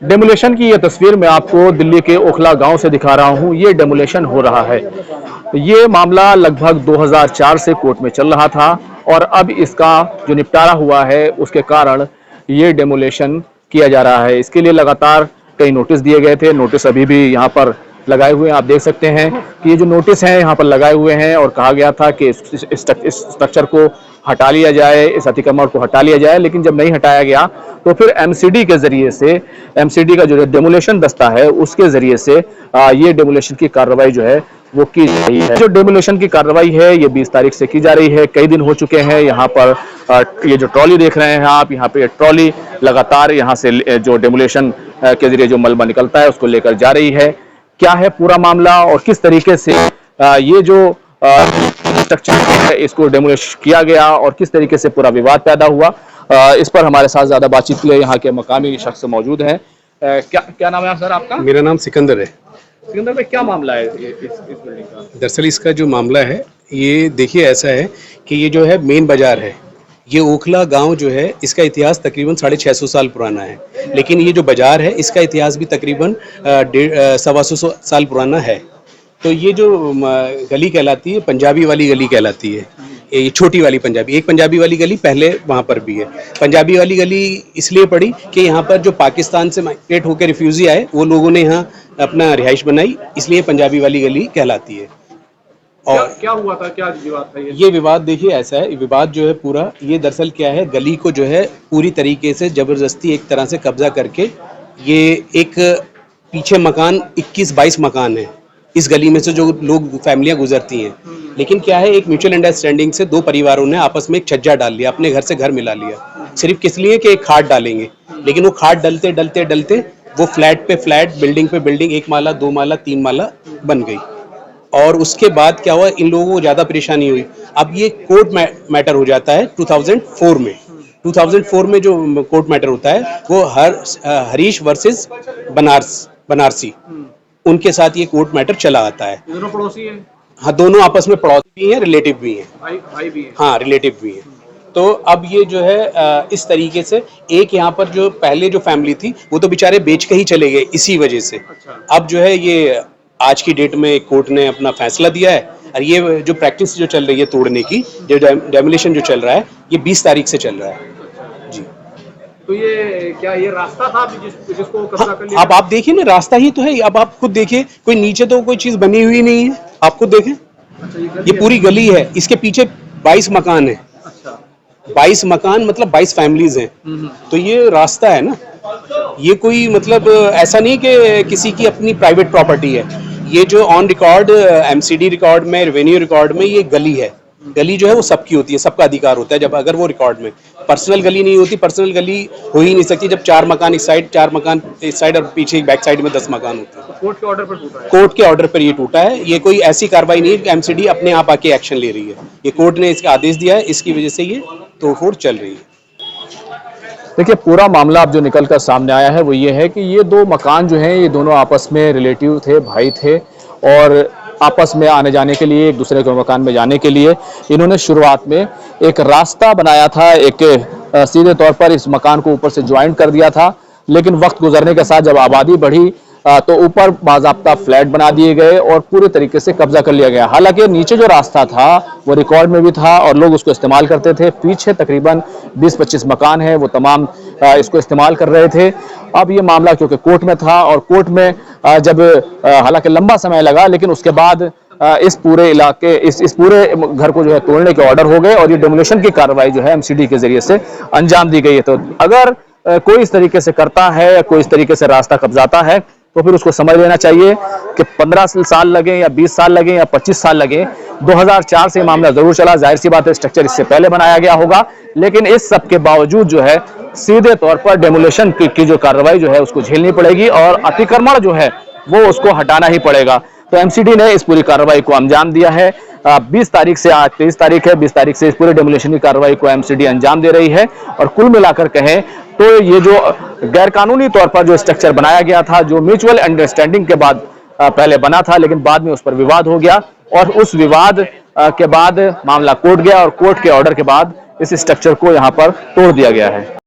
Demolition की ये तस्वीर मैं आपको दिल्ली के ओखला गांव से दिखा रहा हूं। ये डेमोलेशन हो रहा है। ये मामला लगभग 2004 से कोर्ट में चल रहा था और अब इसका जो निपटारा हुआ है उसके कारण ये डेमोलेशन किया जा रहा है। इसके लिए लगातार कई नोटिस दिए गए थे। नोटिस अभी भी यहाँ पर लगाए हुए हैं। आप देख सकते हैं कि ये जो नोटिस हैं यहाँ पर लगाए हुए हैं और कहा गया था कि इस स्ट्रक्चर को हटा लिया जाए, इस अतिक्रमण को हटा लिया जाए, लेकिन जब नहीं हटाया गया तो फिर एमसीडी के जरिए से, एमसीडी का जो डेमोलेशन दस्ता है उसके जरिए से ये डेमोलेशन की कार्रवाई जो है वो की जा रही है। जो डेमोलेशन की कार्रवाई है ये 20 तारीख से की जा रही है। कई दिन हो चुके हैं। यहाँ पर ये जो ट्रॉली देख रहे हैं आप, यहाँ पे ट्रॉली लगातार यहाँ से जो डेमोलेशन के जरिए जो मलबा निकलता है उसको लेकर जा रही है। क्या है पूरा मामला और किस तरीके से ये जो स्ट्रक्चर है इसको डेमोलिश किया गया और किस तरीके से पूरा विवाद पैदा हुआ, इस पर हमारे साथ ज्यादा बातचीत के लिए यहाँ के मकामी शख्स मौजूद हैं। क्या क्या नाम है सर आपका? मेरा नाम सिकंदर है। सिकंदर भाई, क्या मामला है इस बिल्डिंग का? दरअसल इसका जो मामला है ये देखिए ऐसा है कि ये जो है मेन बाजार है, ये ओखला गांव जो है इसका इतिहास तकरीबन 650 साल पुराना है, लेकिन ये जो बाजार है इसका इतिहास भी तकरीबन 125 साल पुराना है। तो ये जो गली कहलाती है पंजाबी वाली गली कहलाती है, ये छोटी वाली पंजाबी, एक पंजाबी वाली गली पहले वहाँ पर भी है। पंजाबी वाली गली इसलिए पड़ी कि यहाँ पर जो पाकिस्तान से माइग्रेट होकर रिफ्यूजी आए वो लोगों ने यहाँ अपना रिहाइश बनाई, इसलिए पंजाबी वाली गली कहलाती है। और क्या हुआ था, क्या विवाद था? ये विवाद देखिए ऐसा है, विवाद जो है पूरा ये दरअसल क्या है, गली को जो है पूरी तरीके से जबरदस्ती एक तरह से कब्जा करके, ये एक पीछे मकान 21-22 मकान है इस गली में से जो लोग फैमिलियां गुजरती हैं, लेकिन क्या है एक म्यूचुअल अंडरस्टैंडिंग से दो परिवारों ने आपस में एक छज्जा डाल लिया, अपने घर से घर मिला लिया, सिर्फ किस लिए कि एक खाट डालेंगे। लेकिन वो खाट डलते डलते डलते वो फ्लैट पे फ्लैट, बिल्डिंग पे बिल्डिंग, 1 माला 2 माला 3 माला बन गई। और उसके बाद क्या हुआ, इन लोगों को ज़्यादा परेशानी हुई। अब ये कोर्ट मैटर हो जाता है 2004 में। 2004 में जो कोर्ट मैटर होता है वो हरीश वर्सेस बनारसी, उनके साथ ये कोर्ट मैटर चला आता है। दोनों पड़ोसी हैं? हाँ, दोनों आपस में पड़ोसी भी हैं, रिलेटिव भी हैं। भाई भी हैं? हाँ, रिलेटिव भी हैं। तो अब ये जो है इस तरीके से एक यहाँ पर जो पहले जो फैमिली थी वो तो बेचारे बेच के ही चले गए इसी वजह से। अच्छा। अब जो है ये आज की डेट में कोर्ट ने अपना फैसला दिया है और ये जो प्रैक्टिस जो चल रही है तोड़ने की, जो डेमोलिशन जो चल रहा है, ये 20 तारीख से चल रहा है जी। तो ये क्या ये रास्ता था जिसको कब्जा कर लिया? अब आप देखिए ना, रास्ता ही तो है। अब आप खुद देखिए, कोई नीचे तो कोई चीज बनी हुई नहीं है, आप खुद देखें। अच्छा, ये पूरी गली है, इसके पीछे 22 मकान है। अच्छा, 22 मकान मतलब 22 फैमिलीज हैं। तो ये रास्ता है ना, ये कोई मतलब ऐसा नहीं कि किसी की अपनी प्राइवेट प्रॉपर्टी है। ये जो ऑन रिकॉर्ड एमसीडी रिकॉर्ड में, रेवेन्यू रिकॉर्ड में ये गली है। गली जो है वो सबकी होती है, सबका अधिकार होता है जब अगर वो रिकॉर्ड में। पर्सनल गली नहीं होती, पर्सनल गली हो ही नहीं सकती जब 4 मकान इस साइड, 4 मकान इस साइड और पीछे बैक साइड में 10 मकान होते हैं। कोर्ट के ऑर्डर पर टूटा है? कोर्ट के ऑर्डर पर ये टूटा है। ये कोई ऐसी कार्रवाई नहीं है कि एमसीडी अपने आप आके एक्शन ले रही है। ये कोर्ट ने इसका आदेश दिया है, इसकी वजह से ये तोड़फोड़ चल रही है। देखिए, पूरा मामला अब जो निकल कर सामने आया है वो ये है कि ये दो मकान जो हैं ये दोनों आपस में रिलेटिव थे, भाई थे, और आपस में आने जाने के लिए, एक दूसरे के मकान में जाने के लिए इन्होंने शुरुआत में एक रास्ता बनाया था, एक सीधे तौर पर इस मकान को ऊपर से ज्वाइंट कर दिया था। लेकिन वक्त गुजरने के साथ जब आबादी बढ़ी तो ऊपर बाज़ाब्ता फ्लैट बना दिए गए और पूरे तरीके से कब्जा कर लिया गया। हालांकि नीचे जो रास्ता था वो रिकॉर्ड में भी था और लोग उसको इस्तेमाल करते थे। पीछे तकरीबन 20-25 मकान हैं, वो तमाम इसको इस्तेमाल कर रहे थे। अब ये मामला क्योंकि कोर्ट में था और कोर्ट में जब हालांकि लंबा समय लगा, लेकिन उसके बाद इस पूरे इलाके, इस पूरे घर को जो है तोड़ने के ऑर्डर हो गए और ये डेमोलिशन की कार्रवाई जो है एमसीडी के जरिए से अंजाम दी गई है। तो अगर कोई इस तरीके से करता है या कोई इस तरीके से रास्ता कब्जाता है तो फिर उसको समझ लेना चाहिए कि 15 साल लगे या 20 साल लगे या 25 साल लगे। 2004 से मामला जरूर चला, जाहिर सी बात है स्ट्रक्चर इससे पहले बनाया गया होगा, लेकिन इस सब के बावजूद जो है सीधे तौर पर डेमोलिशन की जो कार्रवाई जो है उसको झेलनी पड़ेगी और अतिक्रमण जो है वो उसको हटाना ही पड़ेगा। तो एमसीडी ने इस पूरी कार्रवाई को अंजाम दिया है। 20 तारीख से, आज 23 तारीख है, 20 तारीख से इस पूरे डेमोलिशन की कार्रवाई को एमसीडी अंजाम दे रही है। और कुल मिलाकर कहें तो ये जो गैरकानूनी तौर पर जो स्ट्रक्चर बनाया गया था, जो म्यूचुअल अंडरस्टैंडिंग के बाद पहले बना था, लेकिन बाद में उस पर विवाद हो गया और उस विवाद के बाद मामला कोर्ट गया और कोर्ट के ऑर्डर के बाद इस स्ट्रक्चर को यहाँ पर तोड़ दिया गया है।